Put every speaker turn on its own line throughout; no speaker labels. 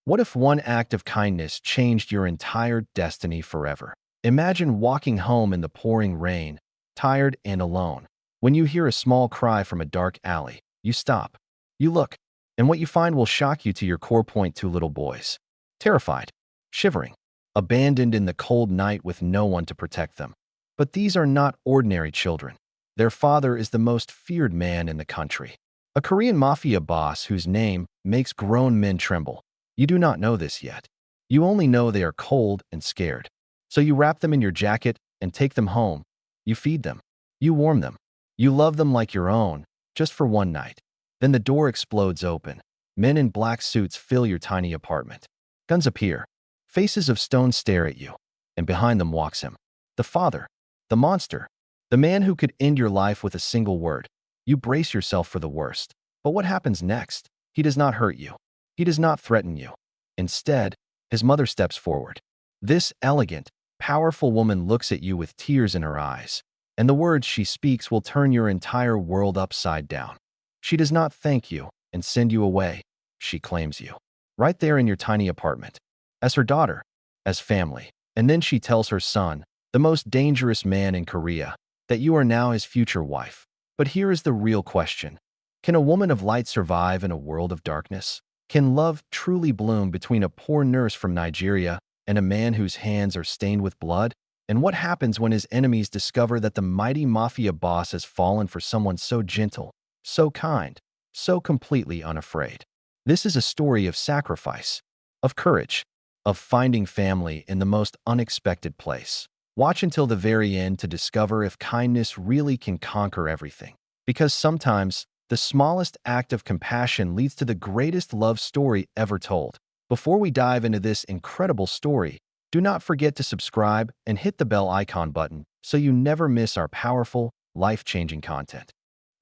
What if one act of kindness changed your entire destiny forever? Imagine walking home in the pouring rain, tired and alone. When you hear a small cry from a dark alley, you stop. You look, and what you find will shock you to your core point: two little boys. Terrified, shivering, abandoned in the cold night with no one to protect them. But these are not ordinary children. Their father is the most feared man in the country, a Korean mafia boss whose name makes grown men tremble. You do not know this yet. You only know they are cold and scared. So you wrap them in your jacket and take them home. You feed them. You warm them. You love them like your own, just for one night. Then the door explodes open. Men in black suits fill your tiny apartment. Guns appear. Faces of stone stare at you. And behind them walks him. The father. The monster. The man who could end your life with a single word. You brace yourself for the worst. But what happens next? He does not hurt you. He does not threaten you. Instead, his mother steps forward. This elegant, powerful woman looks at you with tears in her eyes, and the words she speaks will turn your entire world upside down. She does not thank you and send you away. She claims you, right there in your tiny apartment, as her daughter, as family. And then she tells her son, the most dangerous man in Korea, that you are now his future wife. But here is the real question. Can a woman of light survive in a world of darkness? Can love truly bloom between a poor nurse from Nigeria and a man whose hands are stained with blood? And what happens when his enemies discover that the mighty mafia boss has fallen for someone so gentle, so kind, so completely unafraid? This is a story of sacrifice, of courage, of finding family in the most unexpected place. Watch until the very end to discover if kindness really can conquer everything. Because sometimes, the smallest act of compassion leads to the greatest love story ever told. Before we dive into this incredible story, do not forget to subscribe and hit the bell icon button so you never miss our powerful, life-changing content.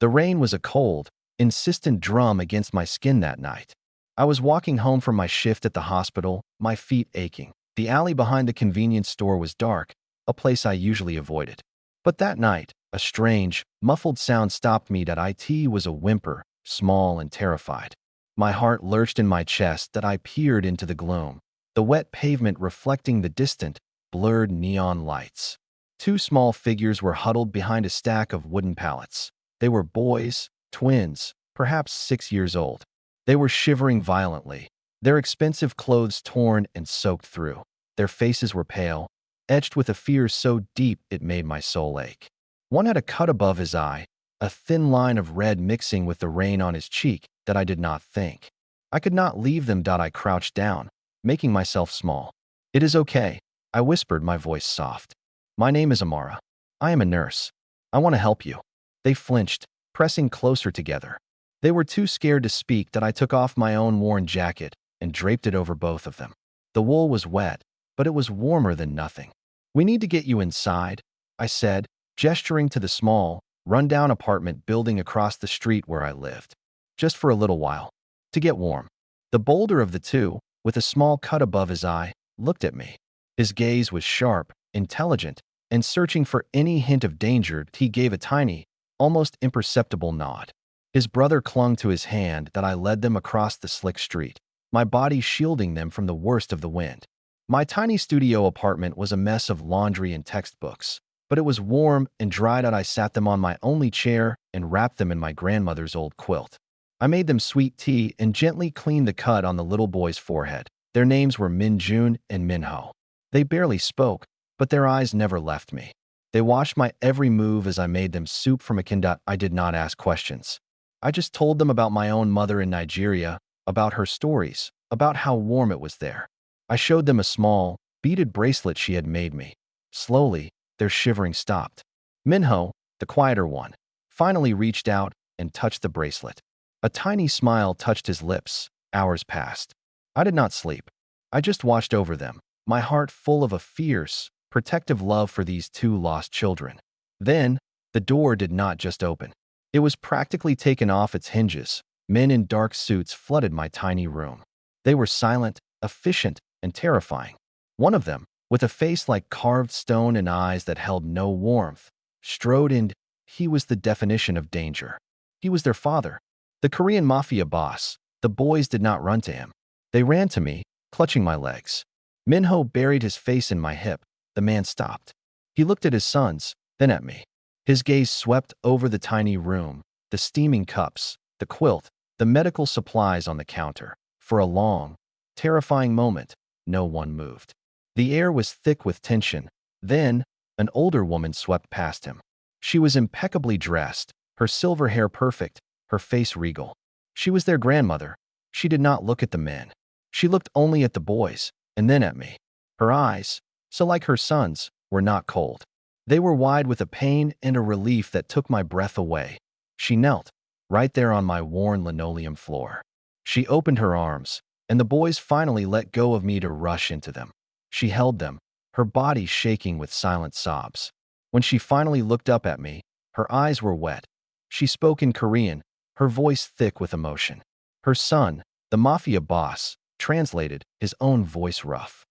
The rain was a cold, insistent drum against my skin that night. I was walking home from my shift at the hospital, my feet aching. The alley behind the convenience store was dark, a place I usually avoided. But that night, a strange, muffled sound stopped me. That it was a whimper, small and terrified. My heart lurched in my chest that I peered into the gloom, the wet pavement reflecting the distant, blurred neon lights. Two small figures were huddled behind a stack of wooden pallets. They were boys, twins, perhaps 6 years old. They were shivering violently, their expensive clothes torn and soaked through. Their faces were pale, etched with a fear so deep it made my soul ache. One had a cut above his eye, a thin line of red mixing with the rain on his cheek that I did not think. I could not leave them. I crouched down, making myself small. "It is okay," I whispered, my voice soft. "My name is Amara. I am a nurse. I want to help you." They flinched, pressing closer together. They were too scared to speak. That I took off my own worn jacket and draped it over both of them. The wool was wet, but it was warmer than nothing. "We need to get you inside," I said, gesturing to the small, run-down apartment building across the street where I lived. "Just for a little while. To get warm." The bolder of the two, with a small cut above his eye, looked at me. His gaze was sharp, intelligent, and searching for any hint of danger. He gave a tiny, almost imperceptible nod. His brother clung to his hand. That I led them across the slick street, my body shielding them from the worst of the wind. My tiny studio apartment was a mess of laundry and textbooks, but it was warm and dried out. I sat them on my only chair and wrapped them in my grandmother's old quilt. I made them sweet tea and gently cleaned the cut on the little boy's forehead. Their names were Min-jun and Min-ho. They barely spoke, but their eyes never left me. They watched my every move as I made them soup from a can. I did not ask questions. I just told them about my own mother in Nigeria, about her stories, about how warm it was there. I showed them a small, beaded bracelet she had made me. Slowly, their shivering stopped. Minho, the quieter one, finally reached out and touched the bracelet. A tiny smile touched his lips. Hours passed. I did not sleep. I just watched over them, my heart full of a fierce, protective love for these two lost children. Then, the door did not just open. It was practically taken off its hinges. Men in dark suits flooded my tiny room. They were silent, efficient, and terrifying. One of them, with a face like carved stone and eyes that held no warmth, strode in. He was the definition of danger. He was their father, the Korean mafia boss. The boys did not run to him. They ran to me, clutching my legs. Minho buried his face in my hip. The man stopped. He looked at his sons, then at me. His gaze swept over the tiny room, the steaming cups, the quilt, the medical supplies on the counter. For a long, terrifying moment, no one moved. The air was thick with tension. Then, an older woman swept past him. She was impeccably dressed, her silver hair perfect, her face regal. She was their grandmother. She did not look at the men. She looked only at the boys, and then at me. Her eyes, so like her son's, were not cold. They were wide with a pain and a relief that took my breath away. She knelt, right there on my worn linoleum floor. She opened her arms, and the boys finally let go of me to rush into them. She held them, her body shaking with silent sobs. When she finally looked up at me, her eyes were wet. She spoke in Korean, her voice thick with emotion. Her son, the Mafia boss, translated, his own voice rough.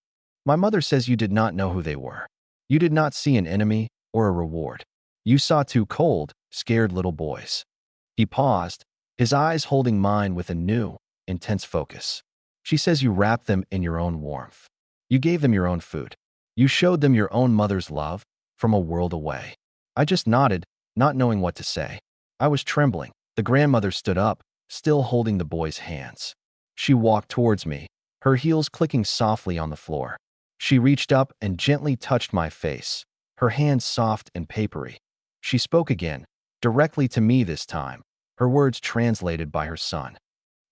My mother says you did not know who they were. You did not see an enemy or a reward. You saw two cold, scared little boys. He paused, his eyes holding mine with a new, intense focus. She says you wrapped them in your own warmth. You gave them your own food. You showed them your own mother's love from a world away. I just nodded, not knowing what to say. I was trembling. The grandmother stood up, still holding the boy's hands. She walked towards me, her heels clicking softly on the floor. She reached up and gently touched my face, her hands soft and papery. She spoke again, directly to me this time, her words translated by her son.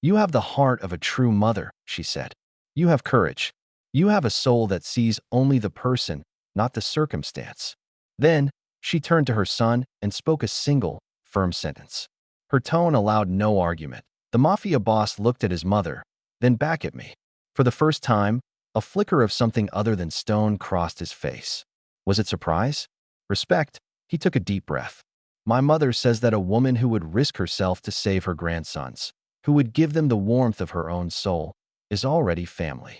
You have the heart of a true mother, she said. You have courage. You have a soul that sees only the person, not the circumstance. Then, she turned to her son and spoke a single, firm sentence. Her tone allowed no argument. The Mafia boss looked at his mother, then back at me. For the first time, a flicker of something other than stone crossed his face. Was it surprise? Respect? He took a deep breath. My mother says that a woman who would risk herself to save her grandsons, who would give them the warmth of her own soul, is already family.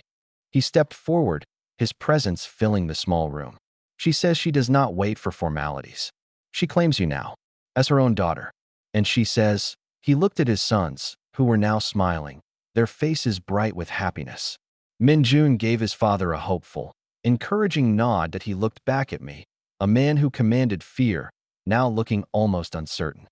He stepped forward, his presence filling the small room. She says she does not wait for formalities. She claims you now, as her own daughter. And she says, he looked at his sons, who were now smiling, their faces bright with happiness. Minjun gave his father a hopeful, encouraging nod that he looked back at me, a man who commanded fear, now looking almost uncertain.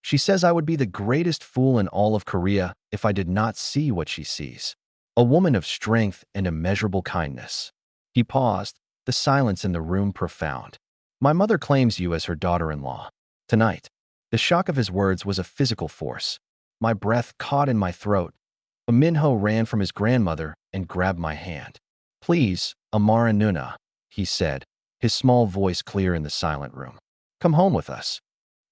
She says I would be the greatest fool in all of Korea if I did not see what she sees. A woman of strength and immeasurable kindness. He paused, the silence in the room profound. My mother claims you as her daughter-in-law. Tonight. The shock of his words was a physical force. My breath caught in my throat. Minho ran from his grandmother and grabbed my hand. Please, Amara Nuna, he said, his small voice clear in the silent room. Come home with us.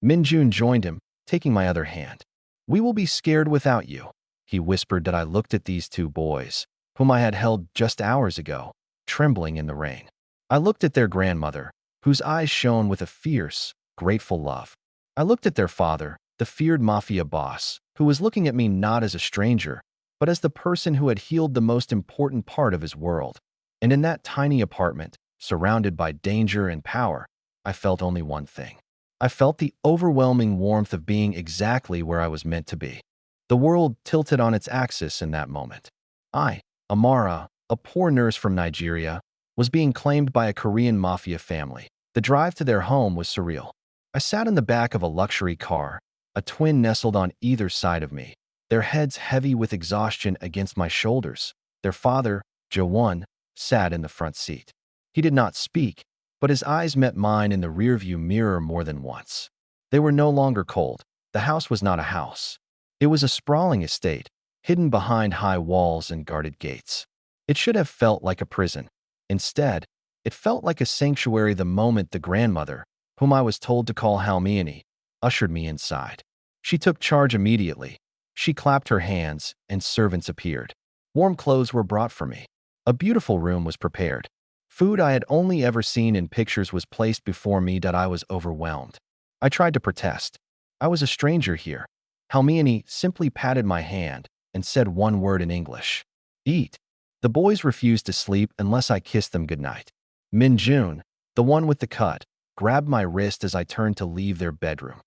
Minjun joined him, taking my other hand. We will be scared without you, he whispered. That I looked at these two boys, whom I had held just hours ago, trembling in the rain. I looked at their grandmother, whose eyes shone with a fierce, grateful love. I looked at their father, the feared Mafia boss, who was looking at me not as a stranger, but as the person who had healed the most important part of his world. And in that tiny apartment, surrounded by danger and power, I felt only one thing. I felt the overwhelming warmth of being exactly where I was meant to be. The world tilted on its axis in that moment. I, Amara, a poor nurse from Nigeria, was being claimed by a Korean Mafia family. The drive to their home was surreal. I sat in the back of a luxury car, a twin nestled on either side of me, their heads heavy with exhaustion against my shoulders. Their father, Jaewon, sat in the front seat. He did not speak, but his eyes met mine in the rearview mirror more than once. They were no longer cold. The house was not a house. It was a sprawling estate, hidden behind high walls and guarded gates. It should have felt like a prison. Instead, it felt like a sanctuary the moment the grandmother, whom I was told to call Halmiani, ushered me inside. She took charge immediately. She clapped her hands, and servants appeared. Warm clothes were brought for me. A beautiful room was prepared. Food I had only ever seen in pictures was placed before me. That I was overwhelmed. I tried to protest. I was a stranger here. Halmiani simply patted my hand and said one word in English. Eat. The boys refused to sleep unless I kissed them goodnight. Minjun, the one with the cut, grabbed my wrist as I turned to leave their bedroom.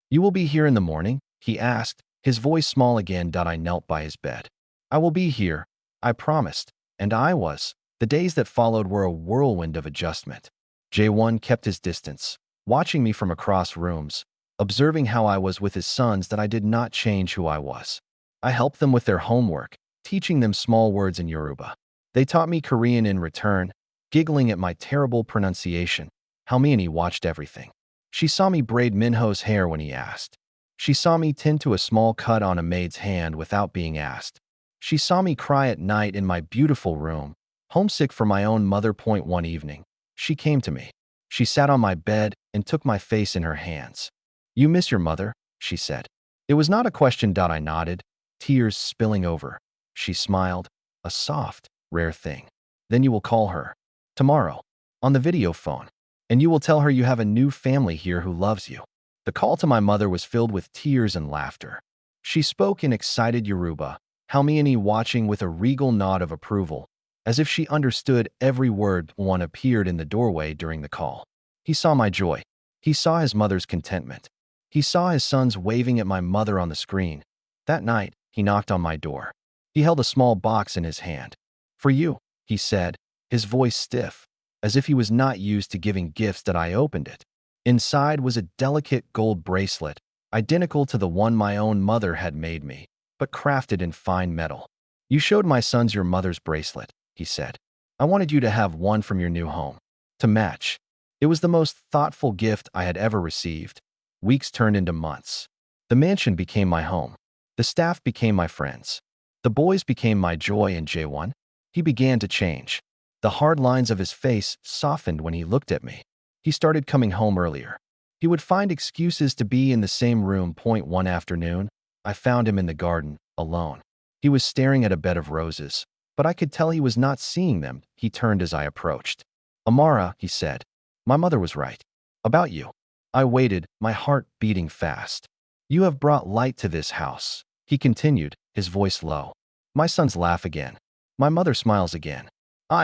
You will be here in the morning? He asked, his voice small again. I knelt by his bed. I will be here, I promised, And I was. The days that followed were a whirlwind of adjustment. J1 kept his distance, watching me from across rooms, observing how I was with his sons that I did not change who I was. I helped them with their homework, teaching them small words in Yoruba. They taught me Korean in return, giggling at my terrible pronunciation. Halmini watched everything. She saw me braid Minho's hair when he asked. She saw me tend to a small cut on a maid's hand without being asked. She saw me cry at night in my beautiful room, homesick for my own mother. One evening, she came to me. She sat on my bed and took my face in her hands. "You miss your mother?" she said. It was not a question. I nodded, tears spilling over. She smiled, a soft, rare thing. "Then you will call her tomorrow on the video phone, and you will tell her you have a new family here who loves you." The call to my mother was filled with tears and laughter. She spoke in excited Yoruba, Halmini watching with a regal nod of approval, as if she understood every word. One appeared in the doorway during the call. He saw my joy. He saw his mother's contentment. He saw his sons waving at my mother on the screen. That night, he knocked on my door. He held a small box in his hand. "For you," he said, his voice stiff, as if he was not used to giving gifts. I opened it. Inside was a delicate gold bracelet, identical to the one my own mother had made me, but crafted in fine metal. "You showed my sons your mother's bracelet," he said. "I wanted you to have one from your new home, to match." It was the most thoughtful gift I had ever received. Weeks turned into months. The mansion became my home. The staff became my friends. The boys became my joy. And J1? He began to change. The hard lines of his face softened when he looked at me. He started coming home earlier. He would find excuses to be in the same room. One afternoon, I found him in the garden, alone. He was staring at a bed of roses, but I could tell he was not seeing them. He turned as I approached. "Amara," he said, "my mother was right. About you." I waited, my heart beating fast. "You have brought light to this house," he continued, his voice low. "My sons laugh again. My mother smiles again."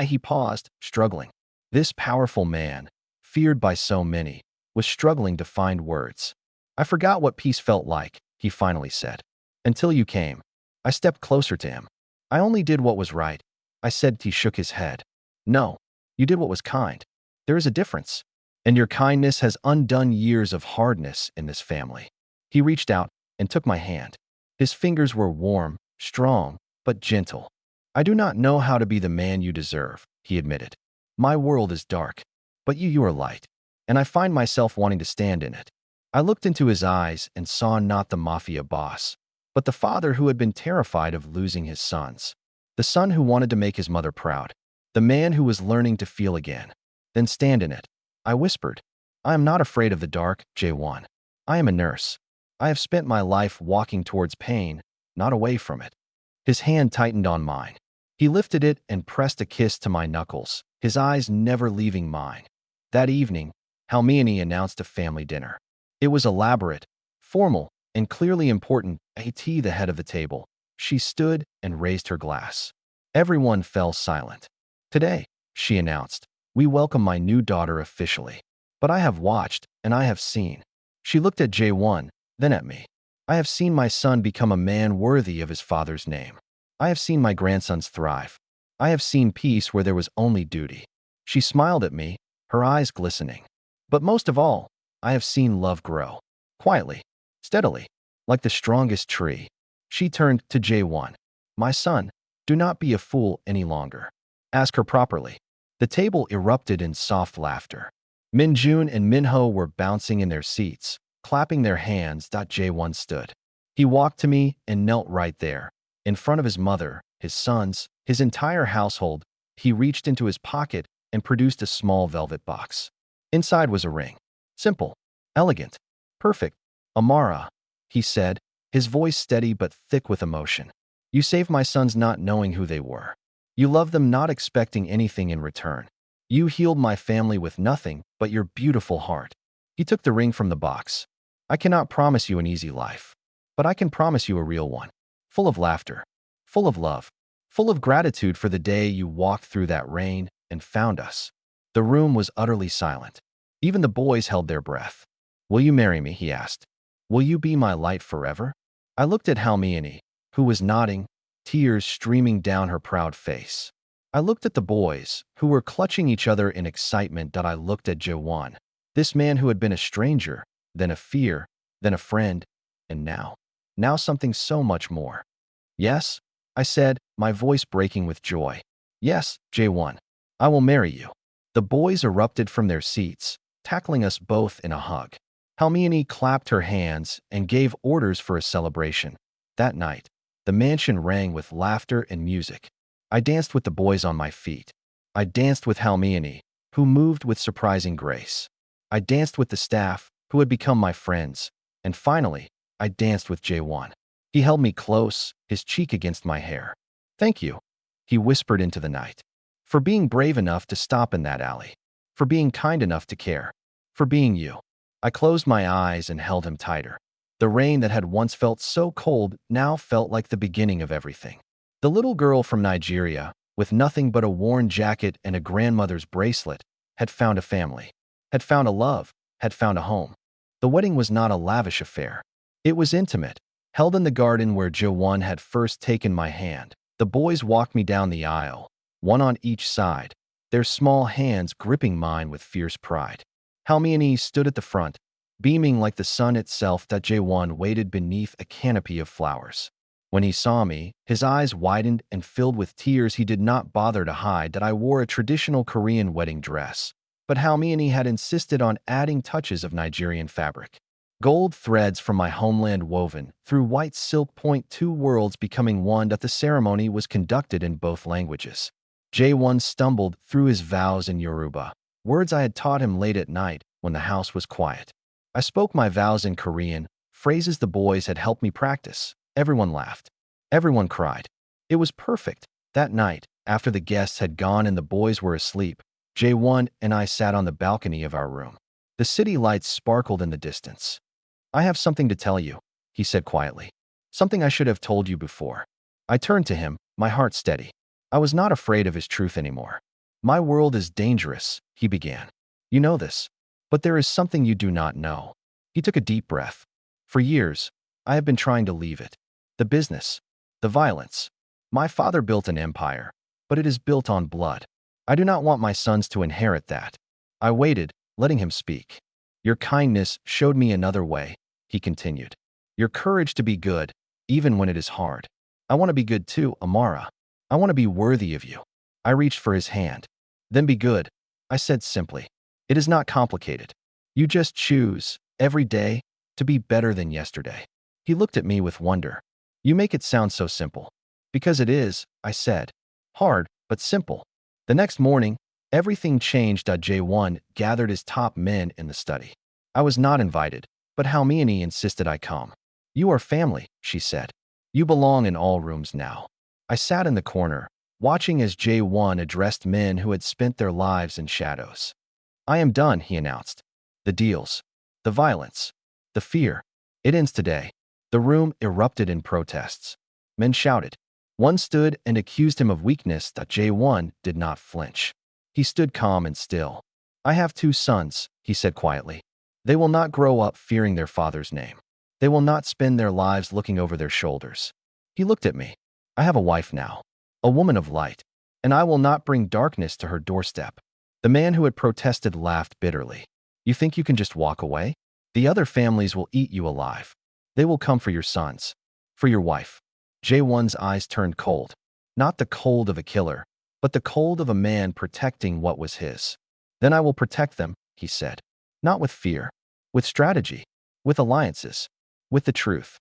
He paused, struggling. This powerful man, feared by so many, was struggling to find words. "I forgot what peace felt like," he finally said. "Until you came." I stepped closer to him. "I only did what was right," I said. He shook his head. "No, you did what was kind. There is a difference. And your kindness has undone years of hardness in this family." He reached out and took my hand. His fingers were warm, strong, but gentle. "I do not know how to be the man you deserve," he admitted. "My world is dark, but you are light, and I find myself wanting to stand in it." I looked into his eyes and saw not the Mafia boss, but the father who had been terrified of losing his sons. The son who wanted to make his mother proud. The man who was learning to feel again. "Then stand in it," I whispered. "I am not afraid of the dark, J1. I am a nurse. I have spent my life walking towards pain, not away from it." His hand tightened on mine. He lifted it and pressed a kiss to my knuckles, his eyes never leaving mine. That evening, Halmini announced a family dinner. It was elaborate, formal, and clearly important. The head of the table. She stood and raised her glass. Everyone fell silent. "Today," she announced, "we welcome my new daughter officially. But I have watched, and I have seen." She looked at J1, then at me. "I have seen my son become a man worthy of his father's name. I have seen my grandsons thrive. I have seen peace where there was only duty." She smiled at me, her eyes glistening. "But most of all, I have seen love grow. Quietly, steadily, like the strongest tree." She turned to J1. "My son, do not be a fool any longer. Ask her properly." The table erupted in soft laughter. Minjun and Minho were bouncing in their seats, clapping their hands. J1 stood. He walked to me and knelt right there, in front of his mother, his sons, his entire household. He reached into his pocket and produced a small velvet box. Inside was a ring. Simple, elegant, perfect. "Amara," he said, his voice steady but thick with emotion. "You saved my sons not knowing who they were. You loved them not expecting anything in return. You healed my family with nothing but your beautiful heart." He took the ring from the box. "I cannot promise you an easy life, but I can promise you a real one. Full of laughter, full of love, full of gratitude for the day you walked through that rain and found us." The room was utterly silent. Even the boys held their breath. "Will you marry me?" he asked. "Will you be my light forever?" I looked at Halmini, who was nodding, tears streaming down her proud face. I looked at the boys, who were clutching each other in excitement. I looked at Jaewon, this man who had been a stranger, then a fear, then a friend, and now something so much more. Yes, I said, my voice breaking with joy. Yes, Jaewon, I will marry you. The boys erupted from their seats, tackling us both in a hug. Halmione clapped her hands and gave orders for a celebration. That night, the mansion rang with laughter and music. I danced with the boys on my feet. I danced with Halmione, who moved with surprising grace. I danced with the staff, who had become my friends. And finally, I danced with Jaewon. He held me close, his cheek against my hair. Thank you, he whispered into the night. For being brave enough to stop in that alley. For being kind enough to care. For being you. I closed my eyes and held him tighter. The rain that had once felt so cold now felt like the beginning of everything. The little girl from Nigeria, with nothing but a worn jacket and a grandmother's bracelet, had found a family, had found a love, had found a home. The wedding was not a lavish affair. It was intimate, held in the garden where Jaewon had first taken my hand. The boys walked me down the aisle, one on each side, their small hands gripping mine with fierce pride. Halmione stood at the front, beaming like the sun itself. That Jaewon waited beneath a canopy of flowers. When he saw me, his eyes widened and filled with tears. He did not bother to hide that I wore a traditional Korean wedding dress, but Halmione had insisted on adding touches of Nigerian fabric. Gold threads from my homeland woven through white silk point, two worlds becoming one. That the ceremony was conducted in both languages. Jaewon stumbled through his vows in Yoruba, words I had taught him late at night when the house was quiet. I spoke my vows in Korean, phrases the boys had helped me practice. Everyone laughed. Everyone cried. It was perfect. That night, after the guests had gone and the boys were asleep, Jaewon and I sat on the balcony of our room. The city lights sparkled in the distance. I have something to tell you, he said quietly. Something I should have told you before. I turned to him, my heart steady. I was not afraid of his truth anymore. My world is dangerous, he began. You know this. But there is something you do not know. He took a deep breath. For years, I have been trying to leave it. The business. The violence. My father built an empire, but it is built on blood. I do not want my sons to inherit that. I waited, letting him speak. Your kindness showed me another way, he continued. Your courage to be good, even when it is hard. I want to be good too, Amara. I want to be worthy of you. I reached for his hand. Then be good, I said simply. It is not complicated. You just choose, every day, to be better than yesterday. He looked at me with wonder. You make it sound so simple. Because it is, I said. Hard, but simple. The next morning, everything changed. Jaewon gathered his top men in the study. I was not invited, but Halmione insisted I come. You are family, she said. You belong in all rooms now. I sat in the corner, watching as Jaewon addressed men who had spent their lives in shadows. I am done, he announced. The deals, the violence, the fear. It ends today. The room erupted in protests. Men shouted. One stood and accused him of weakness. Jaewon did not flinch. He stood calm and still. I have 2 sons, he said quietly. They will not grow up fearing their father's name. They will not spend their lives looking over their shoulders. He looked at me. I have a wife now, a woman of light, and I will not bring darkness to her doorstep. The man who had protested laughed bitterly. You think you can just walk away? The other families will eat you alive. They will come for your sons, for your wife. Jaewon's eyes turned cold. Not the cold of a killer, but the cold of a man protecting what was his. Then I will protect them, he said. Not with fear, with strategy, with alliances, with the truth.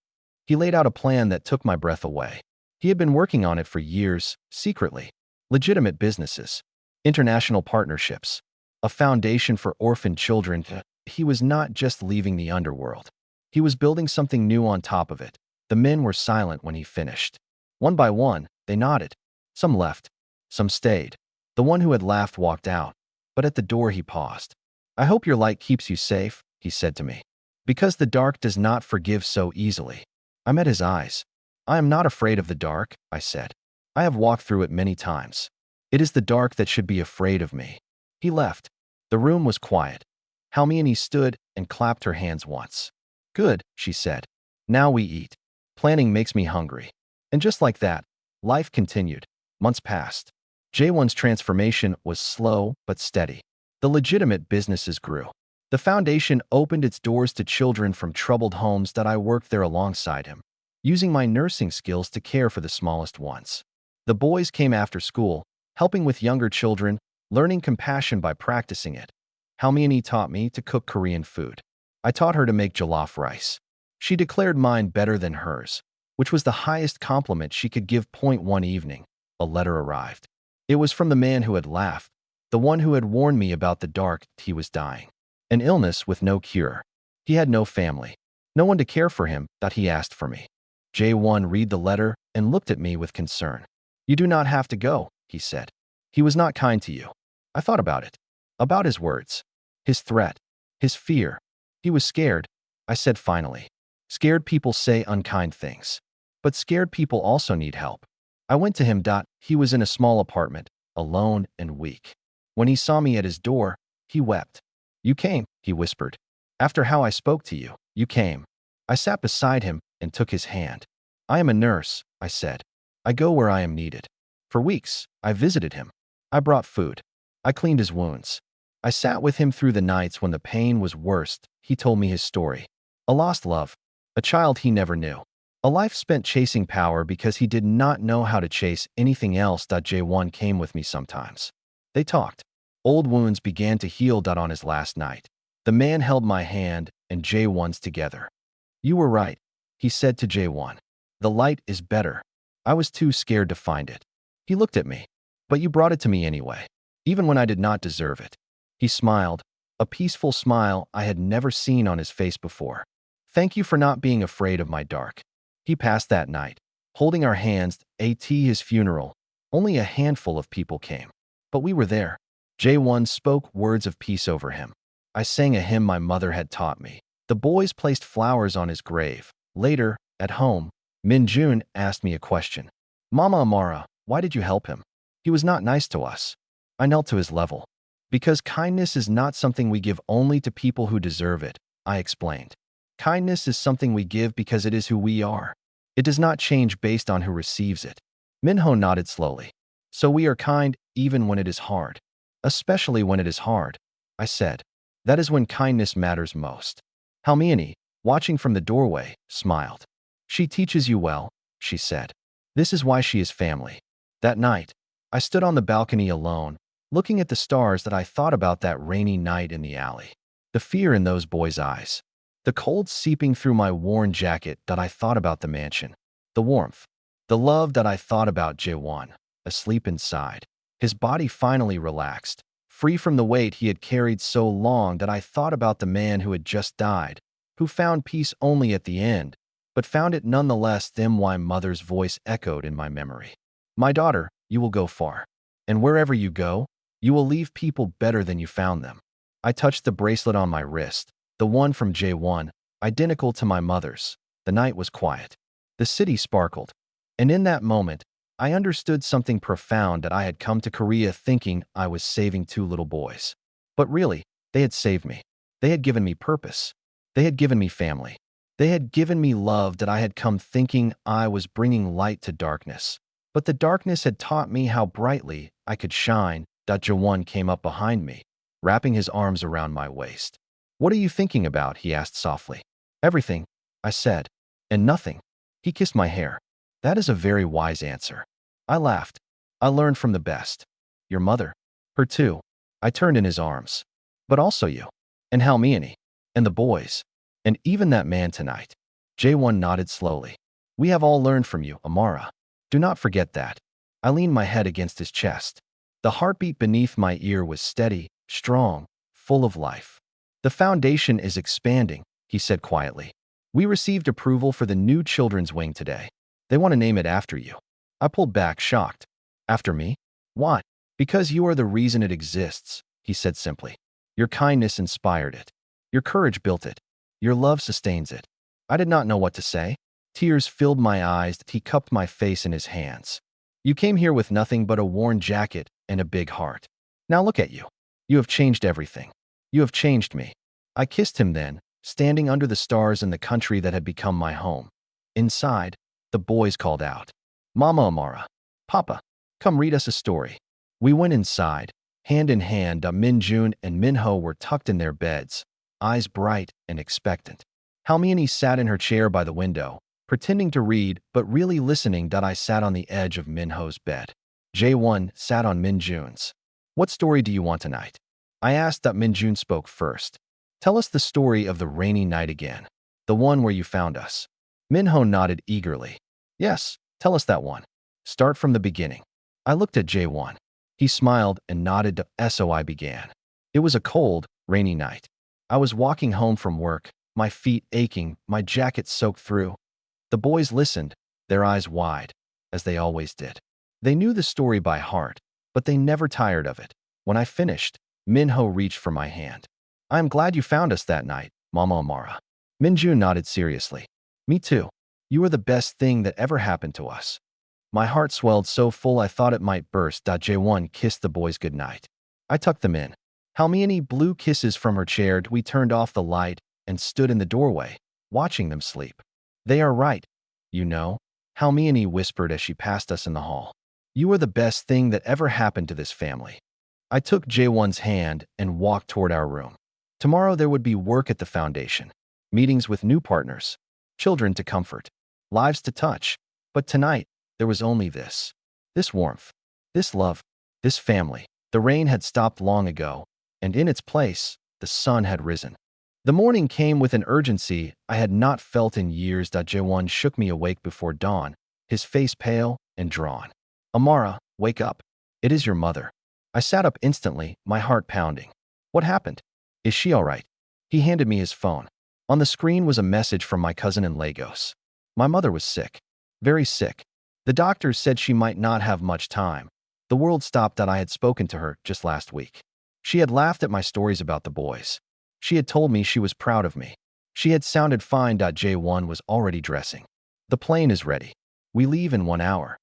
He laid out a plan that took my breath away. He had been working on it for years, secretly. Legitimate businesses, international partnerships, a foundation for orphan children. He was not just leaving the underworld. He was building something new on top of it. The men were silent when he finished. One by one, they nodded. Some left. Some stayed. The one who had laughed walked out, but at the door he paused. I hope your light keeps you safe, he said to me. Because the dark does not forgive so easily. I met his eyes. I am not afraid of the dark, I said. I have walked through it many times. It is the dark that should be afraid of me. He left. The room was quiet. Halmione stood and clapped her hands once. Good, she said. Now we eat. Planning makes me hungry. And just like that, life continued. Months passed. J1's transformation was slow but steady. The legitimate businesses grew. The foundation opened its doors to children from troubled homes that I worked there alongside him, using my nursing skills to care for the smallest ones. The boys came after school, helping with younger children, learning compassion by practicing it. Halmiani taught me to cook Korean food. I taught her to make jollof rice. She declared mine better than hers, which was the highest compliment she could give. One evening, a letter arrived. It was from the man who had laughed, the one who had warned me about the dark. He was dying. An illness with no cure. He had no family, no one to care for him. He asked for me. J1 read the letter and looked at me with concern. You do not have to go, he said. He was not kind to you. I thought about it. About his words. His threat. His fear. He was scared, I said finally. Scared people say unkind things. But scared people also need help. I went to him. He was in a small apartment, alone and weak. When he saw me at his door, he wept. You came, he whispered. After how I spoke to you, you came. I sat beside him and took his hand. I am a nurse, I said. I go where I am needed. For weeks, I visited him. I brought food. I cleaned his wounds. I sat with him through the nights when the pain was worst. He told me his story. A lost love. A child he never knew. A life spent chasing power because he did not know how to chase anything else. J1 came with me sometimes. They talked. Old wounds began to heal. On his last night, the man held my hand and J1's together. You were right, he said to J1. The light is better. I was too scared to find it. He looked at me. But you brought it to me anyway, even when I did not deserve it. He smiled, a peaceful smile I had never seen on his face before. Thank you for not being afraid of my dark. He passed that night, holding our hands. At his funeral, only a handful of people came. But we were there. J1 spoke words of peace over him. I sang a hymn my mother had taught me. The boys placed flowers on his grave. Later, at home, Minjun asked me a question. Mama Amara, why did you help him? He was not nice to us. I knelt to his level. Because kindness is not something we give only to people who deserve it, I explained. Kindness is something we give because it is who we are. It does not change based on who receives it. Minho nodded slowly. So we are kind even when it is hard. Especially when it is hard, I said. That is when kindness matters most. Halmiani, watching from the doorway, smiled. She teaches you well, she said. This is why she is family. That night, I stood on the balcony alone, looking at the stars. I thought about that rainy night in the alley. The fear in those boys' eyes. The cold seeping through my worn jacket. I thought about the mansion. The warmth. The love. I thought about J1, asleep inside. His body finally relaxed, free from the weight he had carried so long. I thought about the man who had just died, who found peace only at the end, but found it nonetheless. My mother's voice echoed in my memory. My daughter, you will go far. And wherever you go, you will leave people better than you found them. I touched the bracelet on my wrist, the one from J1, identical to my mother's. The night was quiet. The city sparkled. And in that moment, I understood something profound. I had come to Korea thinking I was saving two little boys. But really, they had saved me. They had given me purpose. They had given me family. They had given me love. I had come thinking I was bringing light to darkness. But the darkness had taught me how brightly I could shine. Jawan came up behind me, wrapping his arms around my waist. What are you thinking about? He asked softly. Everything, I said. And nothing. He kissed my hair. That is a very wise answer. I laughed. I learned from the best. Your mother. Her too. I turned in his arms. But also you. And Halmiani. And the boys. And even that man tonight. J1 nodded slowly. We have all learned from you, Amara. Do not forget that. I leaned my head against his chest. The heartbeat beneath my ear was steady, strong, full of life. The foundation is expanding, he said quietly. We received approval for the new children's wing today. They want to name it after you. I pulled back, shocked. After me? Why? Because you are the reason it exists, he said simply. Your kindness inspired it. Your courage built it. Your love sustains it. I did not know what to say. Tears filled my eyes. He cupped my face in his hands. You came here with nothing but a worn jacket and a big heart. Now look at you. You have changed everything. You have changed me. I kissed him then, standing under the stars in the country that had become my home. Inside, the boys called out, Mama Amara, Papa, come read us a story. We went inside. Hand in hand, Minjun and Minho were tucked in their beds, eyes bright and expectant. Halmiani sat in her chair by the window, pretending to read but really listening. I sat on the edge of Minho's bed. Jae-won sat on Minjun's. What story do you want tonight? I asked. Minjun spoke first. Tell us the story of the rainy night again. The one where you found us. Minho nodded eagerly. Yes, tell us that one. Start from the beginning. I looked at Jae-won. He smiled and nodded. So I began. It was a cold, rainy night. I was walking home from work, my feet aching, my jacket soaked through. The boys listened, their eyes wide, as they always did. They knew the story by heart, but they never tired of it. When I finished, Minho reached for my hand. I am glad you found us that night, Mama Amara. Minjun nodded seriously. Me too. You were the best thing that ever happened to us. My heart swelled so full I thought it might burst. Jae-won kissed the boys goodnight. I tucked them in. Halmiani blew kisses from her chair. We turned off the light and stood in the doorway, watching them sleep. They are right, you know, Halmiani whispered as she passed us in the hall. You are the best thing that ever happened to this family. I took Jae-won's hand and walked toward our room. Tomorrow there would be work at the foundation, meetings with new partners, children to comfort, lives to touch. But tonight, there was only this warmth, this love, this family. The rain had stopped long ago, and in its place, the sun had risen. The morning came with an urgency I had not felt in years. Jae-won shook me awake before dawn, his face pale and drawn. Amara, wake up. It is your mother. I sat up instantly, my heart pounding. What happened? Is she all right? He handed me his phone. On the screen was a message from my cousin in Lagos. My mother was sick. Very sick. The doctors said she might not have much time. The world stopped. I had spoken to her just last week. She had laughed at my stories about the boys. She had told me she was proud of me. She had sounded fine. Jae-won was already dressing. The plane is ready. We leave in 1 hour.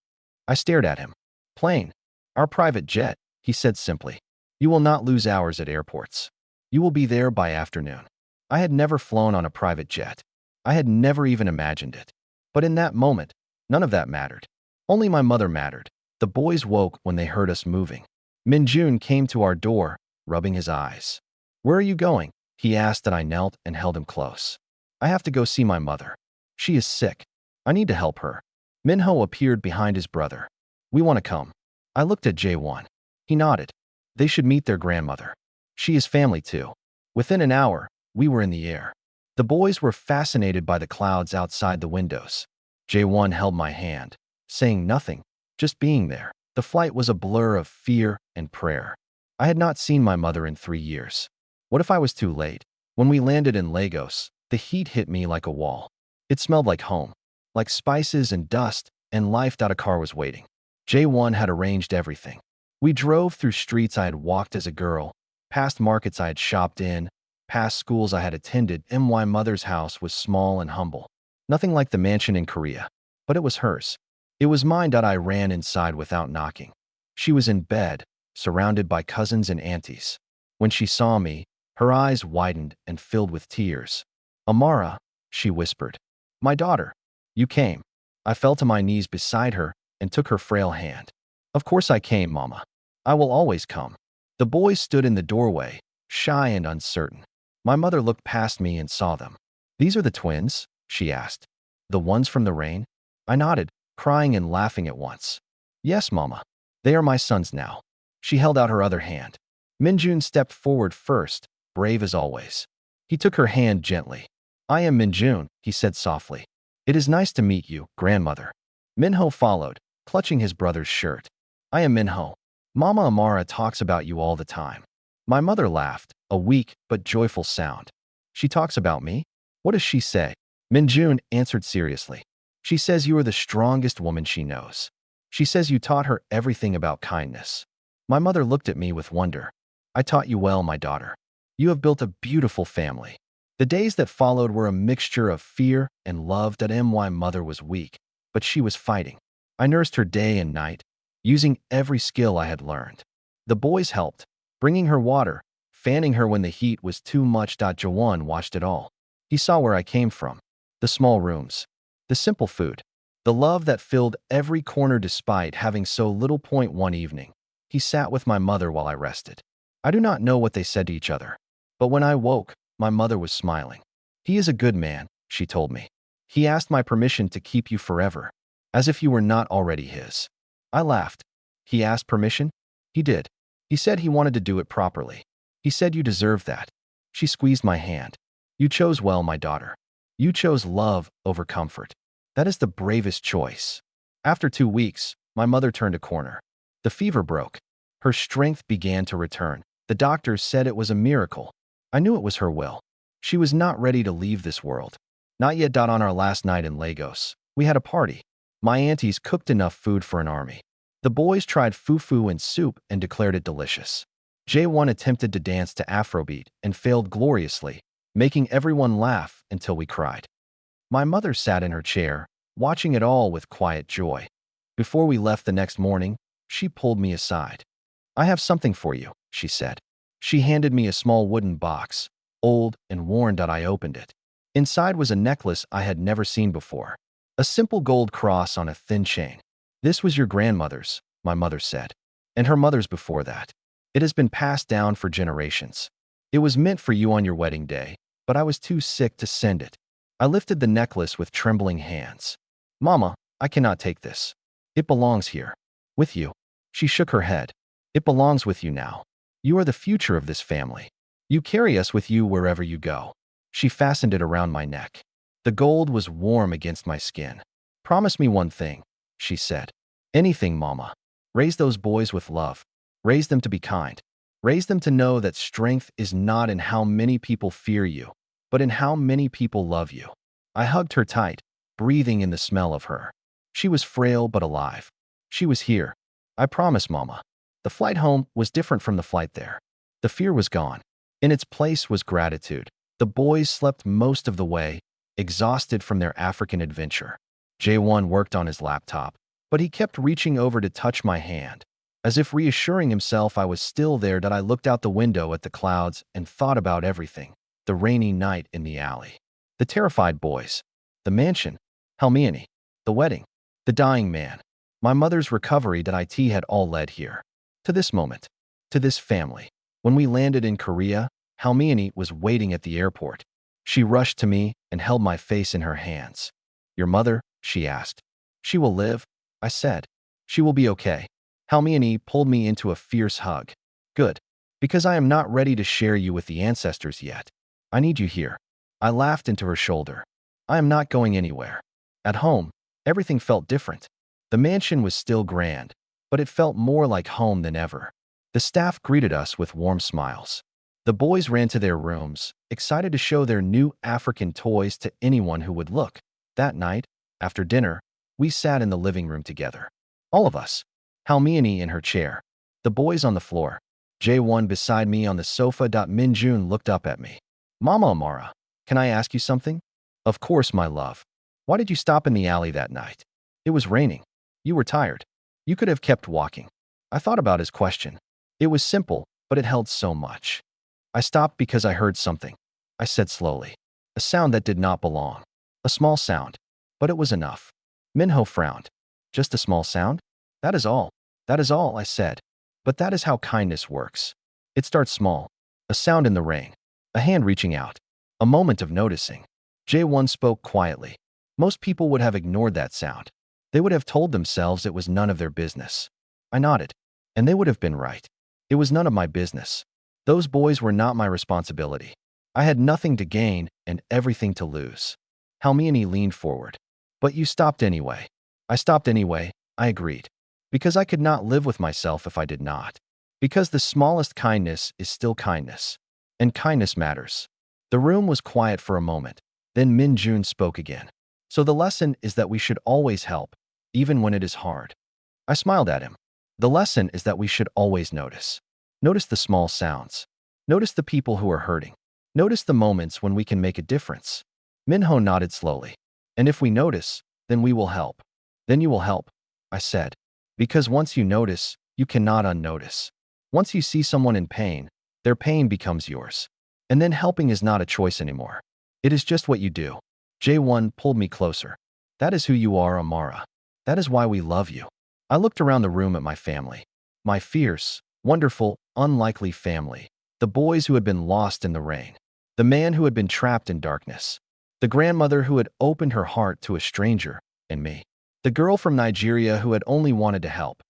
I stared at him. Plane? Our private jet, he said simply. You will not lose hours at airports. You will be there by afternoon. I had never flown on a private jet. I had never even imagined it. But in that moment, none of that mattered. Only my mother mattered. The boys woke when they heard us moving. Minjun came to our door, rubbing his eyes. Where are you going? He asked. I knelt and held him close. I have to go see my mother. She is sick. I need to help her. Minho appeared behind his brother. We want to come. I looked at Jae-won. He nodded. They should meet their grandmother. She is family too. Within an hour, we were in the air. The boys were fascinated by the clouds outside the windows. Jae-won held my hand, saying nothing, just being there. The flight was a blur of fear and prayer. I had not seen my mother in 3 years. What if I was too late? When we landed in Lagos, the heat hit me like a wall. It smelled like home, like spices and dust, and life. A car was waiting. Jae-won had arranged everything. We drove through streets I had walked as a girl, past markets I had shopped in, past schools I had attended. My mother's house was small and humble. Nothing like the mansion in Korea, but it was hers. It was mine. I ran inside without knocking. She was in bed, surrounded by cousins and aunties. When she saw me, her eyes widened and filled with tears. Amara, she whispered. My daughter. You came. I fell to my knees beside her and took her frail hand. Of course I came, Mama. I will always come. The boys stood in the doorway, shy and uncertain. My mother looked past me and saw them. These are the twins? She asked. The ones from the rain? I nodded, crying and laughing at once. Yes, Mama. They are my sons now. She held out her other hand. Minjun stepped forward first, brave as always. He took her hand gently. I am Minjun, he said softly. It is nice to meet you, grandmother. Minho followed, clutching his brother's shirt. I am Minho. Mama Amara talks about you all the time. My mother laughed, a weak but joyful sound. She talks about me? What does she say? Minjun answered seriously. She says you are the strongest woman she knows. She says you taught her everything about kindness. My mother looked at me with wonder. I taught you well, my daughter. You have built a beautiful family. The days that followed were a mixture of fear and love. My mother was weak, but she was fighting. I nursed her day and night, using every skill I had learned. The boys helped, bringing her water, fanning her when the heat was too much. Jae-won watched it all. He saw where I came from. The small rooms, the simple food, the love that filled every corner despite having so little. One evening, He sat with my mother while I rested. I do not know what they said to each other, but when I woke, my mother was smiling. He is a good man, she told me. He asked my permission to keep you forever, as if you were not already his. I laughed. He asked permission? He did. He said he wanted to do it properly. He said you deserve that. She squeezed my hand. You chose well, my daughter. You chose love over comfort. That is the bravest choice. After 2 weeks, my mother turned a corner. The fever broke. Her strength began to return. The doctors said it was a miracle. I knew it was her will. She was not ready to leave this world. Not yet. On our last night in Lagos, we had a party. My aunties cooked enough food for an army. The boys tried fufu and soup and declared it delicious. J1 attempted to dance to Afrobeat and failed gloriously, making everyone laugh until we cried. My mother sat in her chair, watching it all with quiet joy. Before we left the next morning, she pulled me aside. I have something for you, she said. She handed me a small wooden box, old and worn. I opened it. Inside was a necklace I had never seen before. A simple gold cross on a thin chain. This was your grandmother's, my mother said, and her mother's before that. It has been passed down for generations. It was meant for you on your wedding day, but I was too sick to send it. I lifted the necklace with trembling hands. Mama, I cannot take this. It belongs here. With you. She shook her head. It belongs with you now. You are the future of this family. You carry us with you wherever you go. She fastened it around my neck. The gold was warm against my skin. Promise me one thing, she said. Anything, Mama. Raise those boys with love. Raise them to be kind. Raise them to know that strength is not in how many people fear you, but in how many people love you. I hugged her tight, breathing in the smell of her. She was frail but alive. She was here. I promise, Mama. The flight home was different from the flight there. The fear was gone. In its place was gratitude. The boys slept most of the way, exhausted from their African adventure. J1 worked on his laptop, but he kept reaching over to touch my hand. As if reassuring himself I was still there, I looked out the window at the clouds and thought about everything. The rainy night in the alley. The terrified boys. The mansion. Halmiani. The wedding. The dying man. My mother's recovery. It had all led here. To this moment. To this family. When we landed in Korea, Halmiani was waiting at the airport. She rushed to me and held my face in her hands. Your mother? She asked. She will live, I said. She will be okay. Halmiani pulled me into a fierce hug. Good. Because I am not ready to share you with the ancestors yet. I need you here. I laughed into her shoulder. I am not going anywhere. At home, everything felt different. The mansion was still grand, but it felt more like home than ever. The staff greeted us with warm smiles. The boys ran to their rooms, excited to show their new African toys to anyone who would look. That night, after dinner, we sat in the living room together. All of us. Halmiani in her chair. The boys on the floor. J1 beside me on the sofa. Minjun looked up at me. Mama Amara, can I ask you something? Of course, my love. Why did you stop in the alley that night? It was raining. You were tired. You could have kept walking. I thought about his question. It was simple, but it held so much. I stopped because I heard something. I said slowly. A sound that did not belong. A small sound. But it was enough. Minho frowned. Just a small sound? That is all. That is all, I said. But that is how kindness works. It starts small. A sound in the rain. A hand reaching out. A moment of noticing. J1 spoke quietly. Most people would have ignored that sound. They would have told themselves it was none of their business. I nodded. And they would have been right. It was none of my business. Those boys were not my responsibility. I had nothing to gain and everything to lose. Halmiani leaned forward. But you stopped anyway. I stopped anyway, I agreed. Because I could not live with myself if I did not. Because the smallest kindness is still kindness. And kindness matters. The room was quiet for a moment. Then Min Jun spoke again. So the lesson is that we should always help, even when it is hard. I smiled at him. The lesson is that we should always notice. Notice the small sounds. Notice the people who are hurting. Notice the moments when we can make a difference. Minho nodded slowly. And if we notice, then we will help. Then you will help, I said. Because once you notice, you cannot unnotice. Once you see someone in pain, their pain becomes yours. And then helping is not a choice anymore. It is just what you do. J1 pulled me closer. That is who you are, Amara. That is why we love you. I looked around the room at my family. my fierce, wonderful, unlikely family, the boys who had been lost in the rain, the man who had been trapped in darkness, the grandmother who had opened her heart to a stranger, and me, the girl from Nigeria who had only wanted to help.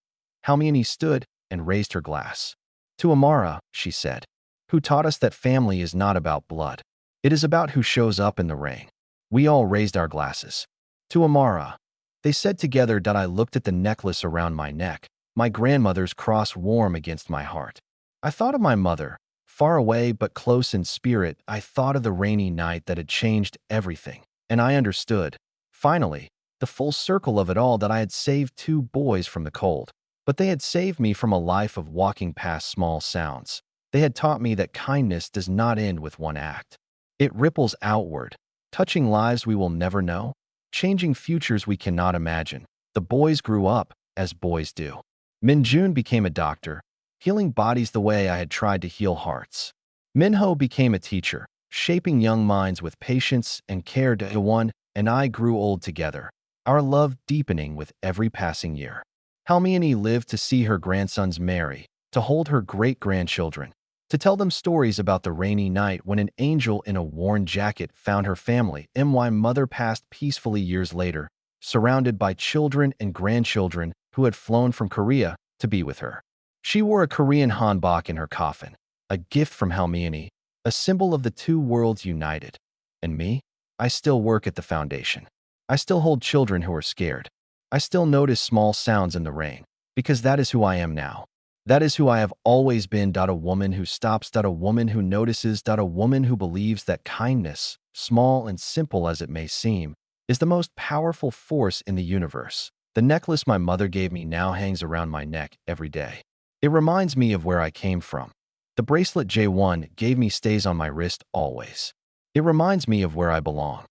Halmione stood and raised her glass. To Amara, she said, who taught us that family is not about blood. It is about who shows up in the rain. We all raised our glasses. To Amara, they said together that I looked at the necklace around my neck, my grandmother's cross warm against my heart. I thought of my mother, far away but close in spirit. I thought of the rainy night that had changed everything, and I understood, finally, the full circle of it all, that I had saved two boys from the cold. But they had saved me from a life of walking past small sounds. They had taught me that kindness does not end with one act. It ripples outward, touching lives we will never know, changing futures we cannot imagine. The boys grew up, as boys do. Minjun became a doctor, healing bodies the way I had tried to heal hearts. Minho became a teacher, shaping young minds with patience and care. One and I grew old together, our love deepening with every passing year. Halmione lived to see her grandsons marry, to hold her great-grandchildren, to tell them stories about the rainy night when an angel in a worn jacket found her family. My mother passed peacefully years later, surrounded by children and grandchildren who had flown from Korea to be with her. She wore a Korean hanbok in her coffin, a gift from Halmione, a symbol of the two worlds united. And me? I still work at the foundation. I still hold children who are scared. I still notice small sounds in the rain, because that is who I am now. That is who I have always been. A woman who stops. A woman who notices. A woman who believes that kindness, small and simple as it may seem, is the most powerful force in the universe. The necklace my mother gave me now hangs around my neck every day. It reminds me of where I came from. The bracelet J1 gave me stays on my wrist always. It reminds me of where I belong.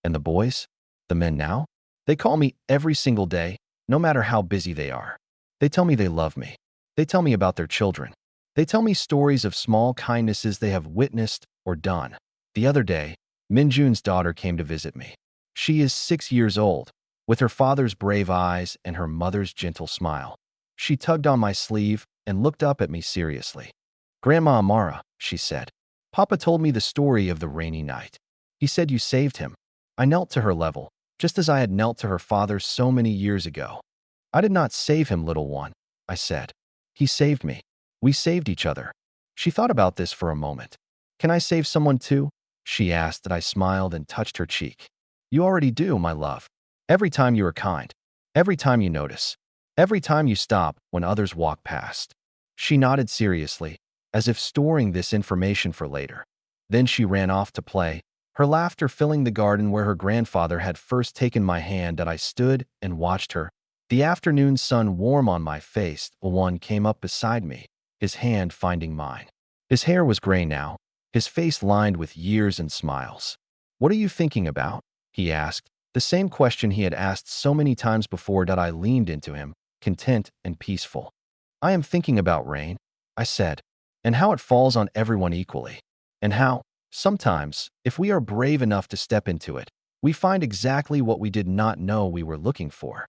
And the boys? The men now? They call me every single day, no matter how busy they are. They tell me they love me. They tell me about their children. They tell me stories of small kindnesses they have witnessed or done. The other day, Minjun's daughter came to visit me. She is 6 years old, with her father's brave eyes and her mother's gentle smile. She tugged on my sleeve and looked up at me seriously. "Grandma Amara," she said, "Papa told me the story of the rainy night. He said you saved him." I knelt to her level, just as I had knelt to her father so many years ago. "I did not save him, little one," I said. "He saved me. We saved each other." She thought about this for a moment. "Can I save someone too?" she asked. I smiled and touched her cheek. "You already do, my love. Every time you are kind. Every time you notice. Every time you stop when others walk past." She nodded seriously, as if storing this information for later. Then she ran off to play, her laughter filling the garden where her grandfather had first taken my hand. I stood and watched her, the afternoon sun warm on my face. One came up beside me, his hand finding mine. His hair was gray now, his face lined with years and smiles. "What are you thinking about?" he asked, the same question he had asked so many times before. I leaned into him, content and peaceful. "I am thinking about rain," I said, "and how it falls on everyone equally, and how, sometimes, if we are brave enough to step into it, we find exactly what we did not know we were looking for."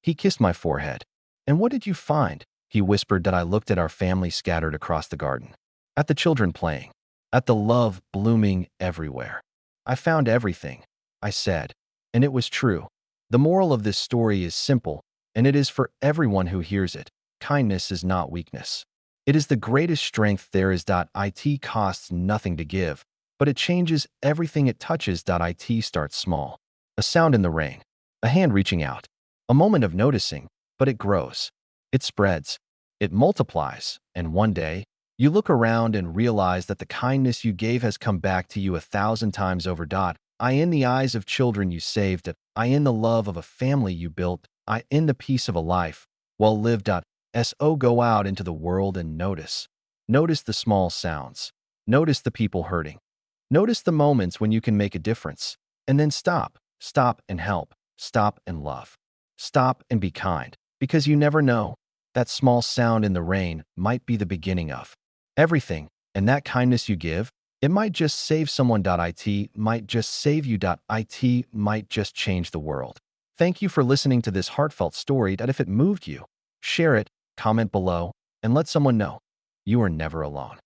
He kissed my forehead. "And what did you find?" he whispered. I looked at our family scattered across the garden, at the children playing, at the love blooming everywhere. "I found everything," I said, and it was true. The moral of this story is simple, and it is for everyone who hears it. Kindness is not weakness. It is the greatest strength there is. It costs nothing to give, but it changes everything it touches. It starts small. A sound in the rain, a hand reaching out, a moment of noticing, but it grows. It spreads. It multiplies, and one day, you look around and realize that the kindness you gave has come back to you 1,000 times over. I in the eyes of children you saved, I in the love of a family you built, I in the peace of a life well lived. So go out into the world and notice. Notice the small sounds. Notice the people hurting. Notice the moments when you can make a difference. And then stop. Stop and help. Stop and love. Stop and be kind. Because you never know. That small sound in the rain might be the beginning of everything. And that kindness you give, it might just save someone. It might just save you. It might just change the world. Thank you for listening to this heartfelt story. If it moved you, Share it, comment below, and let someone know you are never alone.